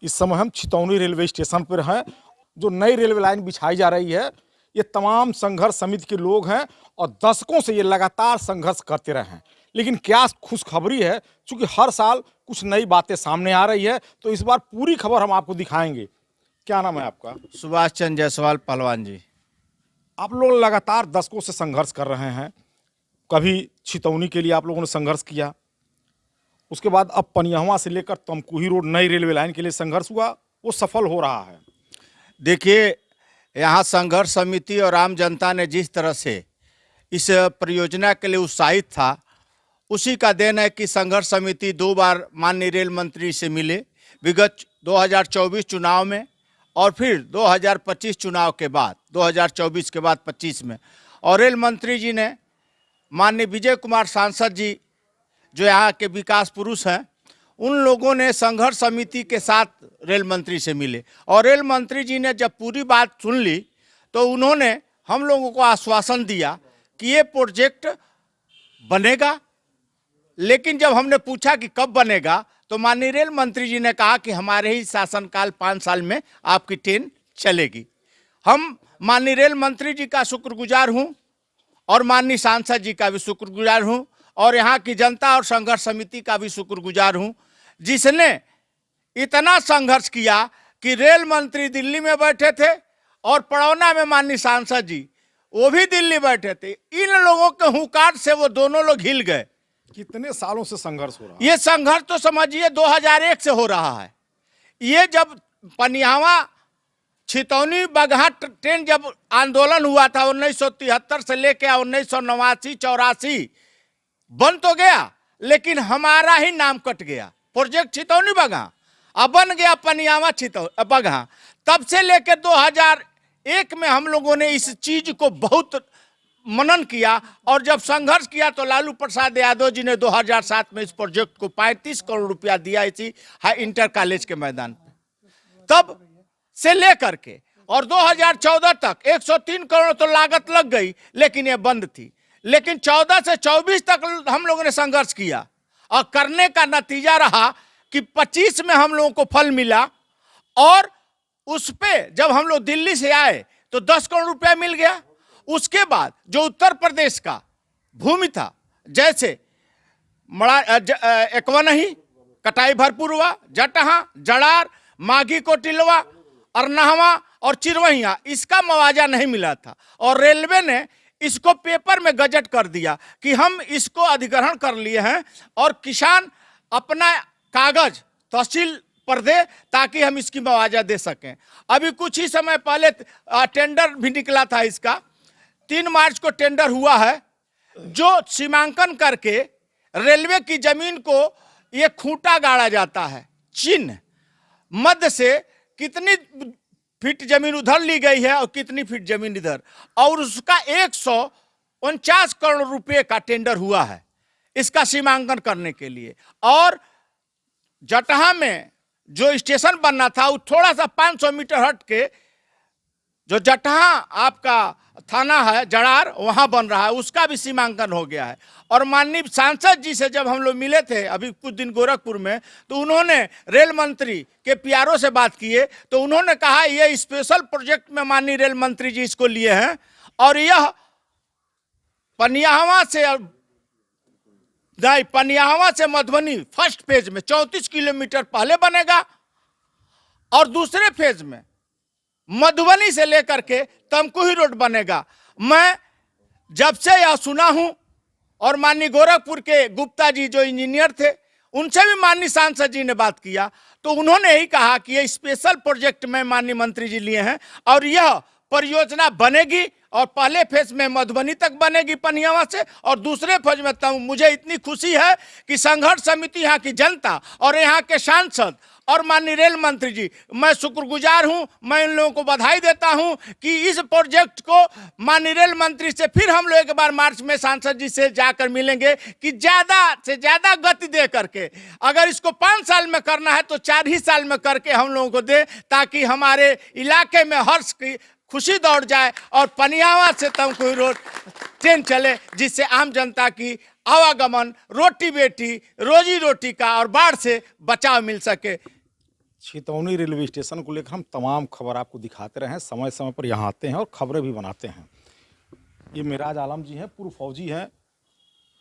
इस समय हम छितौनी रेलवे स्टेशन पर हैं। जो नई रेलवे लाइन बिछाई जा रही है, ये तमाम संघर्ष समिति के लोग हैं और दशकों से ये लगातार संघर्ष करते रहे हैं। लेकिन क्या खुशखबरी है, चूंकि हर साल कुछ नई बातें सामने आ रही है, तो इस बार पूरी खबर हम आपको दिखाएंगे। क्या नाम है आपका? सुभाष चंद्र जायसवाल पहलवान जी। आप लोग लगातार दशकों से संघर्ष कर रहे हैं। कभी छितौनी के लिए आप लोगों ने संघर्ष किया, उसके बाद अब पनियहवा से लेकर तमकुही रोड नई रेलवे लाइन के लिए संघर्ष हुआ, वो सफल हो रहा है। देखिए, यहाँ संघर्ष समिति और आम जनता ने जिस तरह से इस परियोजना के लिए उत्साहित था, उसी का देन है कि संघर्ष समिति 2 बार माननीय रेल मंत्री से मिले, विगत 2024 चुनाव में और फिर 2025 चुनाव के बाद, 2024 के बाद 25 में। और रेल मंत्री जी ने, माननीय विजय कुमार सांसद जी जो यहाँ के विकास पुरुष हैं, उन लोगों ने संघर्ष समिति के साथ रेल मंत्री से मिले और रेल मंत्री जी ने जब पूरी बात सुन ली तो उन्होंने हम लोगों को आश्वासन दिया कि ये प्रोजेक्ट बनेगा। लेकिन जब हमने पूछा कि कब बनेगा, तो माननीय रेल मंत्री जी ने कहा कि हमारे ही शासनकाल 5 साल में आपकी ट्रेन चलेगी। हम माननीय रेल मंत्री जी का शुक्रगुजार हूं और माननीय सांसद जी का भी शुक्रगुजार हूं और यहाँ की जनता और संघर्ष समिति का भी शुक्रगुजार हूं, जिसने इतना संघर्ष किया कि रेल मंत्री दिल्ली में बैठे थे और पड़ौना में माननीय सांसद जी वो भी दिल्ली बैठे थे। इन लोगों के हुंकार से वो दोनों लोग हिल गए। कितने सालों से संघर्ष हो रहा है? ये संघर्ष तो समझिए 2001 से हो रहा है। ये जब पनियावा छितौनी बगहा ट्रेन जब आंदोलन हुआ था 1973 से लेकर 1989-84 बन तो गया, लेकिन हमारा ही नाम कट गया। प्रोजेक्ट छितौनी बगहा अब बन गया पनियावा बगहा। तब से लेकर 2001 में हम लोगों ने इस चीज को बहुत मनन किया और जब संघर्ष किया तो लालू प्रसाद यादव जी ने 2007 में इस प्रोजेक्ट को 35 करोड़ रुपया दिया इसी इंटर कॉलेज के मैदान पे। तब से लेकर के और 2014 तक 103 करोड़ तो लागत लग गई, लेकिन ये बंद थी। लेकिन 14 से 24 तक हम लोगों ने संघर्ष किया और करने का नतीजा रहा कि 25 में हम लोगों को फल मिला और उस पे जब हम लोग दिल्ली से आए तो 10 करोड़ रुपया मिल गया। उसके बाद जो उत्तर प्रदेश का भूमि था, जैसे एकवनही कटाई भरपूर हुआ, जटहा, जड़ार, माघी कोटिलवा, अरनहवा और चिरवहिया, इसका मुआवजा नहीं मिला था और रेलवे ने इसको पेपर में गजट कर दिया कि हम इसको अधिग्रहण कर लिए हैं और किसान अपना कागज तहसील पर दे ताकि हम इसकी मुआवजा दे सकें। अभी कुछ ही समय पहले टेंडर भी निकला था इसका, 3 मार्च को टेंडर हुआ है, जो सीमांकन करके रेलवे की जमीन को ये खूंटा गाड़ा जाता है, चिन्ह मध्य से कितनी फीट जमीन उधर ली गई है और कितनी फीट जमीन इधर, और उसका 149 करोड़ रुपए का टेंडर हुआ है इसका सीमांकन करने के लिए। और जटहा में जो स्टेशन बनना था वो थोड़ा सा 500 मीटर हट के जो जटहा आपका थाना है जड़ार, वहां बन रहा है, उसका भी सीमांकन हो गया है। और माननीय सांसद जी से जब हम लोग मिले थे अभी कुछ दिन गोरखपुर में, तो उन्होंने रेल मंत्री के पीआरओ से बात किए तो उन्होंने कहा ये स्पेशल प्रोजेक्ट में माननीय रेल मंत्री जी इसको लिए हैं और यह पनियाहवा से मधुबनी फर्स्ट फेज में 34 किलोमीटर पहले बनेगा और दूसरे फेज में मधुबनी से लेकर के तमकुही रोड बनेगा। मैं जब से यह सुना हूं और माननीय गोरखपुर के गुप्ता जी जो इंजीनियर थे उनसे भी माननीय सांसद जी ने बात किया तो उन्होंने ही कहा कि ये स्पेशल प्रोजेक्ट में माननीय मंत्री जी लिए हैं और यह परियोजना बनेगी और पहले फेज में मधुबनी तक बनेगी पनियावा से और दूसरे फेज में मुझे इतनी खुशी है कि संघर्ष समिति, यहाँ की जनता और यहाँ के सांसद और माननीय रेल मंत्री जी, मैं शुक्रगुजार हूं। मैं इन लोगों को बधाई देता हूं कि इस प्रोजेक्ट को माननीय रेल मंत्री से फिर हम लोग एक बार मार्च में सांसद जी से जाकर मिलेंगे कि ज़्यादा से ज़्यादा गति दे करके, अगर इसको 5 साल में करना है तो 4 ही साल में करके हम लोगों को दे, ताकि हमारे इलाके में हर्ष की खुशी दौड़ जाए और पनियावा से तमकुही रोड ट्रेन चले, जिससे आम जनता की आवागमन, रोटी बेटी, रोजी रोटी का और बाढ़ से बचाव मिल सके। छितौनी रेलवे स्टेशन को लेकर हम तमाम खबर आपको दिखाते रहे हैं, समय समय पर यहाँ आते हैं और खबरें भी बनाते हैं। ये मेराज आलम जी हैं, पूर्व फौजी हैं।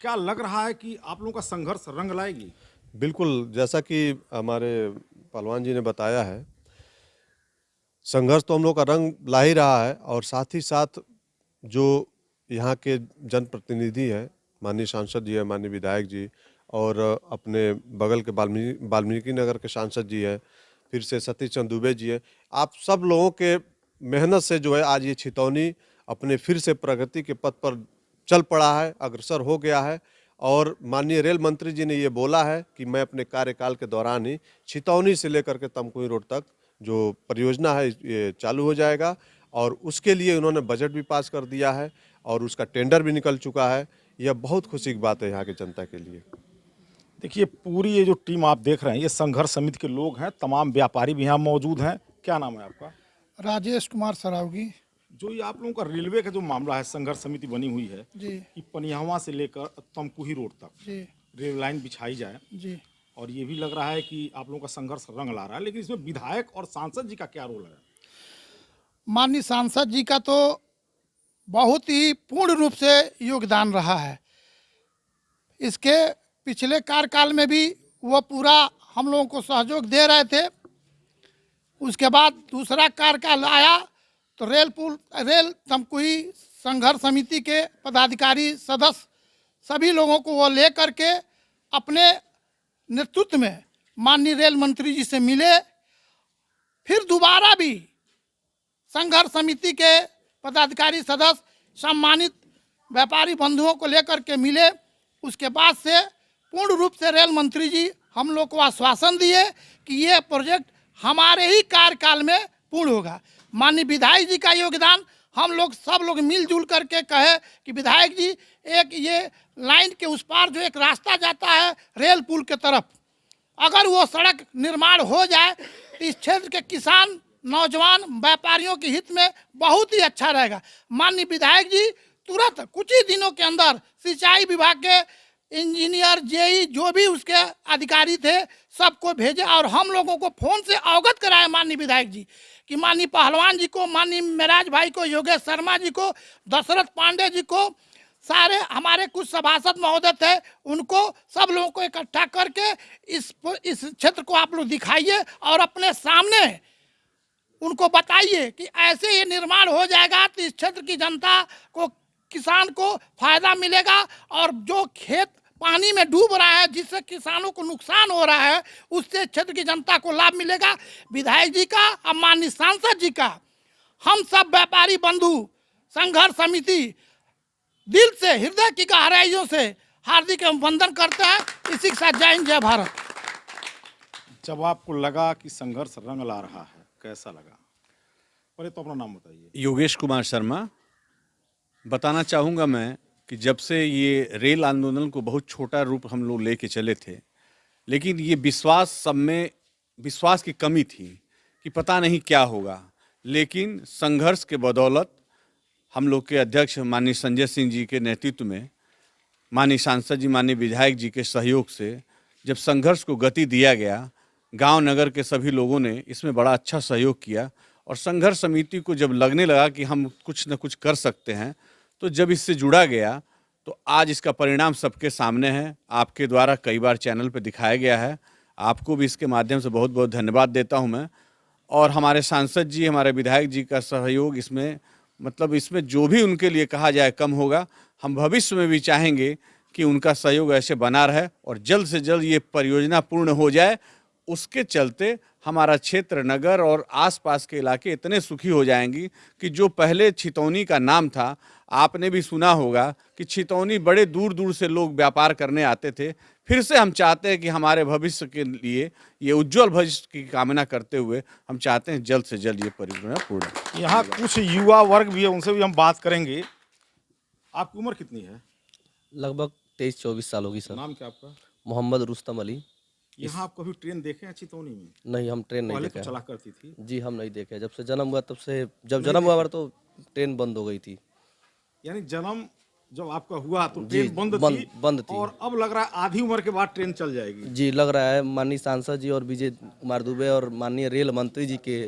क्या लग रहा है कि आप लोगों का संघर्ष रंग लाएगी? बिल्कुल, जैसा कि हमारे पहलवान जी ने बताया है, संघर्ष तो हम लोग का रंग ला ही रहा है और साथ ही साथ जो यहाँ के जनप्रतिनिधि हैं, माननीय सांसद जी हैं, माननीय विधायक जी और अपने बगल के वाल्मीकि नगर के सांसद जी हैं, फिर से सतीश चंद्र दुबे जी हैं। आप सब लोगों के मेहनत से जो है आज ये छितौनी अपने फिर से प्रगति के पथ पर चल पड़ा है, अग्रसर हो गया है और माननीय रेल मंत्री जी ने ये बोला है कि मैं अपने कार्यकाल के दौरान ही छितौनी से लेकर के तमकुही रोड तक जो परियोजना है ये चालू हो जाएगा और उसके लिए उन्होंने बजट भी पास कर दिया है और उसका टेंडर भी निकल चुका है। यह बहुत खुशी की बात है यहाँ की जनता के लिए। देखिए, पूरी ये जो टीम आप देख रहे हैं, ये संघर्ष समिति के लोग हैं, तमाम व्यापारी भी यहाँ मौजूद हैं। क्या नाम है आपका? राजेश कुमार सरावगी। जो ये आप लोगों का रेलवे का जो मामला है, संघर्ष समिति बनी हुई है जी कि पनियावा से लेकर तमकुही रोड तक जी रेल लाइन बिछाई जाए, जी और ये भी लग रहा है कि आप लोगों का संघर्ष रंग ला रहा है, लेकिन इसमें विधायक और सांसद जी का क्या रोल है? माननीय सांसद जी का तो बहुत ही पूर्ण रूप से योगदान रहा है। इसके पिछले कार्यकाल में भी वो पूरा हम लोगों को सहयोग दे रहे थे। उसके बाद दूसरा कार्यकाल आया तो रेल तमकुही संघर्ष समिति के पदाधिकारी सदस्य सभी लोगों को वो ले करके अपने नेतृत्व में माननीय रेल मंत्री जी से मिले। फिर दोबारा भी संघर्ष समिति के पदाधिकारी सदस्य सम्मानित व्यापारी बंधुओं को लेकर के मिले। उसके बाद से पूर्ण रूप से रेल मंत्री जी हम लोग को आश्वासन दिए कि ये प्रोजेक्ट हमारे ही कार्यकाल में पूर्ण होगा। माननीय विधायक जी का योगदान हम लोग सब लोग मिलजुल करके कहे कि विधायक जी, एक ये लाइन के उस पार जो एक रास्ता जाता है रेल पुल के तरफ, अगर वो सड़क निर्माण हो जाए तो इस क्षेत्र के किसान, नौजवान, व्यापारियों के हित में बहुत ही अच्छा रहेगा। माननीय विधायक जी तुरंत कुछ ही दिनों के अंदर सिंचाई विभाग के इंजीनियर, जेई, जो भी उसके अधिकारी थे, सबको भेजे और हम लोगों को फोन से अवगत कराए माननीय विधायक जी कि माननीय पहलवान जी को, माननीय मेराज भाई को, योगेश शर्मा जी को, दशरथ पांडे जी को, सारे हमारे कुछ सभासद महोदय थे, उनको सब लोगों को इकट्ठा करके इस क्षेत्र को आप लोग दिखाइए और अपने सामने उनको बताइए कि ऐसे ये निर्माण हो जाएगा तो इस क्षेत्र की जनता को, किसान को फायदा मिलेगा और जो खेत पानी में डूब रहा है जिससे किसानों को नुकसान हो रहा है, उससे क्षेत्र की जनता को लाभ मिलेगा। विधायक जी का और माननीय सांसद जी का हम सब व्यापारी बंधु संघर्ष समिति दिल से, हृदय की गहराइयों से हार्दिक अभिनंदन करते हैं। इसी के साथ जय हिंद, जय भारत। जब आपको लगा कि संघर्ष रंग ला रहा है, कैसा लगा? पहले तो अपना नाम बताइए। योगेश कुमार शर्मा। बताना चाहूँगा मैं कि जब से ये रेल आंदोलन को बहुत छोटा रूप हम लोग लेके चले थे, लेकिन ये विश्वास, सब में विश्वास की कमी थी कि पता नहीं क्या होगा, लेकिन संघर्ष के बदौलत हम लोग के अध्यक्ष माननीय संजय सिंह जी के नेतृत्व में, माननीय सांसद जी, माननीय विधायक जी के सहयोग से जब संघर्ष को गति दिया गया, गांव नगर के सभी लोगों ने इसमें बड़ा अच्छा सहयोग किया और संघर्ष समिति को जब लगने लगा कि हम कुछ न कुछ कर सकते हैं, तो जब इससे जुड़ा गया तो आज इसका परिणाम सबके सामने है। आपके द्वारा कई बार चैनल पर दिखाया गया है, आपको भी इसके माध्यम से बहुत बहुत धन्यवाद देता हूं मैं। और हमारे सांसद जी, हमारे विधायक जी का सहयोग इसमें, मतलब इसमें जो भी उनके लिए कहा जाए कम होगा। हम भविष्य में भी चाहेंगे कि उनका सहयोग ऐसे बना रहे और जल्द से जल्द ये परियोजना पूर्ण हो जाए। उसके चलते हमारा क्षेत्र, नगर और आसपास के इलाके इतने सुखी हो जाएंगी कि जो पहले छितौनी का नाम था, आपने भी सुना होगा कि छितौनी बड़े दूर दूर से लोग व्यापार करने आते थे। फिर से हम चाहते हैं कि हमारे भविष्य के लिए, ये उज्जवल भविष्य की कामना करते हुए हम चाहते हैं जल्द से जल्द ये परियोजना पूर्ण हो। यहाँ कुछ युवा वर्ग भी है, उनसे भी हम बात करेंगे। आपकी उम्र कितनी है? लगभग 23-24 साल होगी सर। नाम क्या आपका? मोहम्मद रुस्तम अली। यहाँ आप कभी ट्रेन देखे हैं चितौनी में? नहीं, हम ट्रेन नहीं पहले देखे तो चला हैं। करती थी। जी, हम नहीं देखे। जब से जन्म हुआ तब से, जब जन्म हुआ हमारा तो ट्रेन बंद हो गई थी। यानी जन्म जब आपका हुआ तो जी, ट्रेन बंद बंद- थी, बंद थी। और अब लग रहा है आधी उम्र के बाद ट्रेन चल जाएगी। जी लग रहा है माननीय सांसद जी और विजय कुमार दुबे और माननीय रेल मंत्री जी के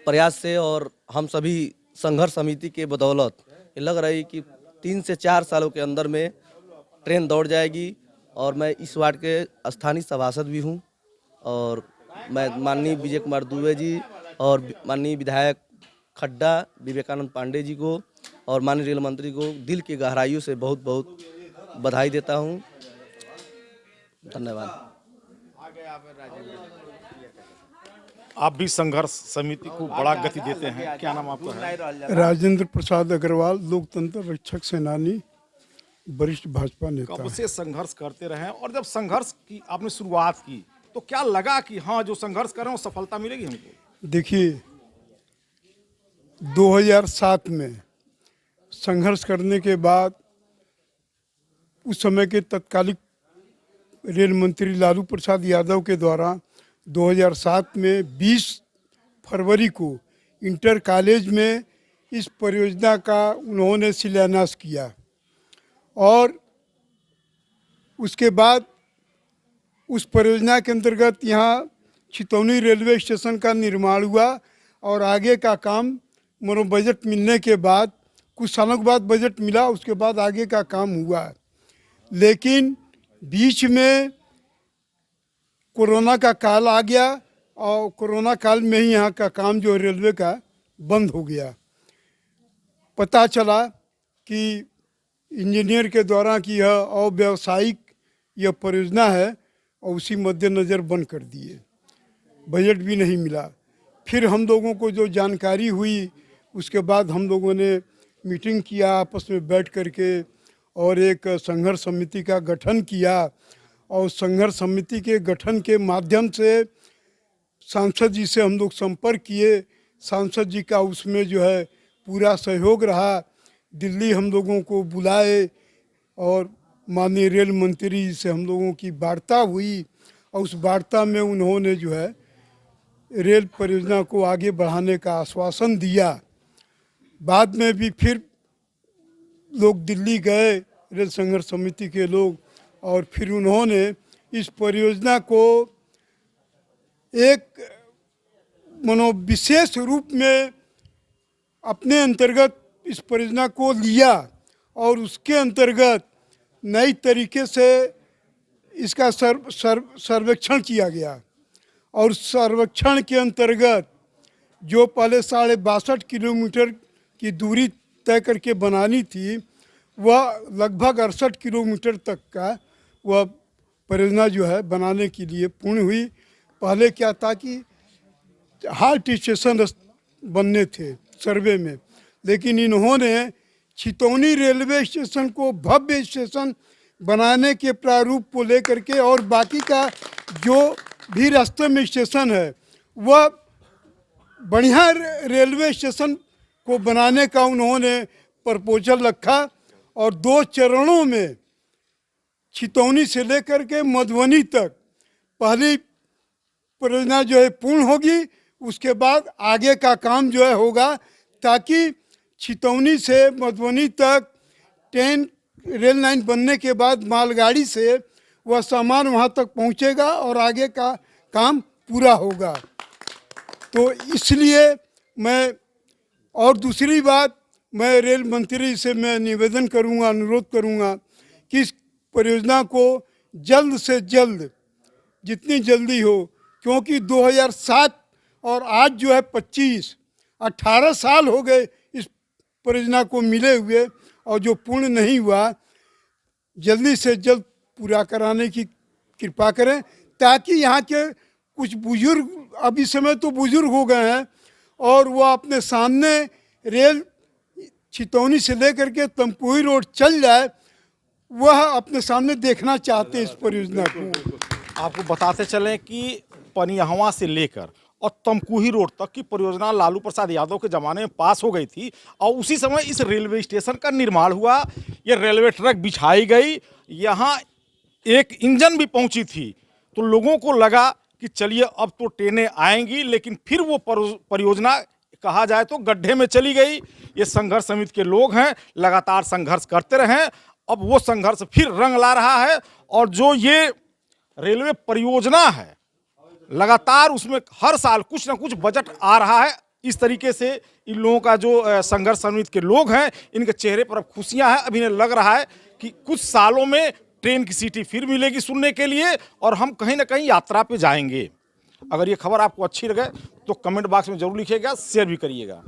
प्रयास से और हम सभी संघर्ष समिति के बदौलत ये लग रहा है कि 3 से 4 सालों के अंदर में ट्रेन दौड़ जाएगी। और मैं इस वार्ड के स्थानीय सभासद भी हूँ और मैं माननीय विजय कुमार दुबे जी और माननीय विधायक खड्डा विवेकानंद पांडे जी को और माननीय रेल मंत्री को दिल की गहराइयों से बहुत बहुत बधाई देता हूँ। धन्यवाद। आप भी संघर्ष समिति को बड़ा गति देते हैं, क्या नाम आपका है? राजेंद्र प्रसाद अग्रवाल, लोकतंत्र रक्षक सेनानी, वरिष्ठ भाजपा नेता। कब से संघर्ष करते रहे, और जब संघर्ष की आपने शुरुआत की तो क्या लगा कि हाँ जो संघर्ष कर रहे हैं वो सफलता मिलेगी हमको? देखिए 2007 में संघर्ष करने के बाद उस समय के तत्कालिक रेल मंत्री लालू प्रसाद यादव के द्वारा 2007 में 20 फरवरी को इंटर कॉलेज में इस परियोजना का उन्होंने शिलान्यास किया और उसके बाद उस परियोजना के अंतर्गत यहाँ छितौनी रेलवे स्टेशन का निर्माण हुआ और आगे का काम मनो बजट मिलने के बाद कुछ सालों के बाद बजट मिला, उसके बाद आगे का काम हुआ। लेकिन बीच में कोरोना का काल आ गया और कोरोना काल में ही यहाँ का काम जो रेलवे का बंद हो गया। पता चला कि इंजीनियर के द्वारा कि यह अव्यावसायिक यह परियोजना है और उसी मद्देनज़र बंद कर दिए, बजट भी नहीं मिला। फिर हम लोगों को जो जानकारी हुई उसके बाद हम लोगों ने मीटिंग किया आपस में बैठ करके और एक संघर्ष समिति का गठन किया और संघर्ष समिति के गठन के माध्यम से सांसद जी से हम लोग संपर्क किए। सांसद जी का उसमें जो है पूरा सहयोग रहा। दिल्ली हम लोगों को बुलाए और माननीय रेल मंत्री से हम लोगों की वार्ता हुई और उस वार्ता में उन्होंने जो है रेल परियोजना को आगे बढ़ाने का आश्वासन दिया। बाद में भी फिर लोग दिल्ली गए, रेल संघर्ष समिति के लोग, और फिर उन्होंने इस परियोजना को एक विशेष रूप में अपने अंतर्गत इस परियोजना को लिया और उसके अंतर्गत नई तरीके से इसका सर्वेक्षण किया गया और सर्वेक्षण के अंतर्गत जो पहले 62.5 किलोमीटर की दूरी तय करके बनानी थी वह लगभग 68 किलोमीटर तक का वह परियोजना जो है बनाने के लिए पूर्ण हुई। पहले क्या था कि हाल्ट स्टेशन बनने थे सर्वे में, लेकिन इन्होंने छितौनी रेलवे स्टेशन को भव्य स्टेशन बनाने के प्रारूप को लेकर के और बाकी का जो भी रास्ते में स्टेशन है वह बढ़िया रेलवे स्टेशन को बनाने का उन्होंने प्रपोजल रखा और 2 चरणों में छितौनी से लेकर के मधुबनी तक पहली परियोजना जो है पूर्ण होगी, उसके बाद आगे का काम जो है होगा ताकि छितौनी से मधुबनी तक ट्रेन रेल लाइन बनने के बाद मालगाड़ी से वह सामान वहाँ तक पहुँचेगा और आगे का काम पूरा होगा। तो इसलिए मैं, और दूसरी बात, मैं रेल मंत्री से मैं निवेदन करूँगा, अनुरोध करूँगा कि इस परियोजना को जल्द से जल्द, जितनी जल्दी हो, क्योंकि 2007 और आज जो है 18 साल हो गए इस परियोजना को मिले हुए और जो पूर्ण नहीं हुआ, जल्दी से जल्द पूरा कराने की कृपा करें ताकि यहाँ के कुछ बुजुर्ग, अभी समय तो बुजुर्ग हो गए हैं और वह अपने सामने रेल छितौनी से लेकर के तमकुही रोड चल जाए, वह अपने सामने देखना चाहते हैं इस परियोजना को। आपको बताते चलें कि पनियहवा से लेकर और तमकुही रोड तक की परियोजना लालू प्रसाद यादव के ज़माने में पास हो गई थी और उसी समय इस रेलवे स्टेशन का निर्माण हुआ। ये रेलवे ट्रैक बिछाई गई, यहाँ एक इंजन भी पहुंची थी, तो लोगों को लगा कि चलिए अब तो ट्रेनें आएंगी, लेकिन फिर वो परियोजना कहा जाए तो गड्ढे में चली गई। ये संघर्ष समिति के लोग हैं, लगातार संघर्ष करते रहे। अब वो संघर्ष फिर रंग ला रहा है और जो ये रेलवे परियोजना है, लगातार उसमें हर साल कुछ ना कुछ बजट आ रहा है। इस तरीके से इन लोगों का जो संघर्ष समिति के लोग हैं, इनके चेहरे पर अब खुशियां हैं। अभी इन्हें लग रहा है कि कुछ सालों में ट्रेन की सीटें फिर मिलेगी सुनने के लिए और हम कहीं ना कहीं यात्रा पे जाएंगे। अगर ये खबर आपको अच्छी लगे तो कमेंट बॉक्स में जरूर लिखिएगा, शेयर भी करिएगा।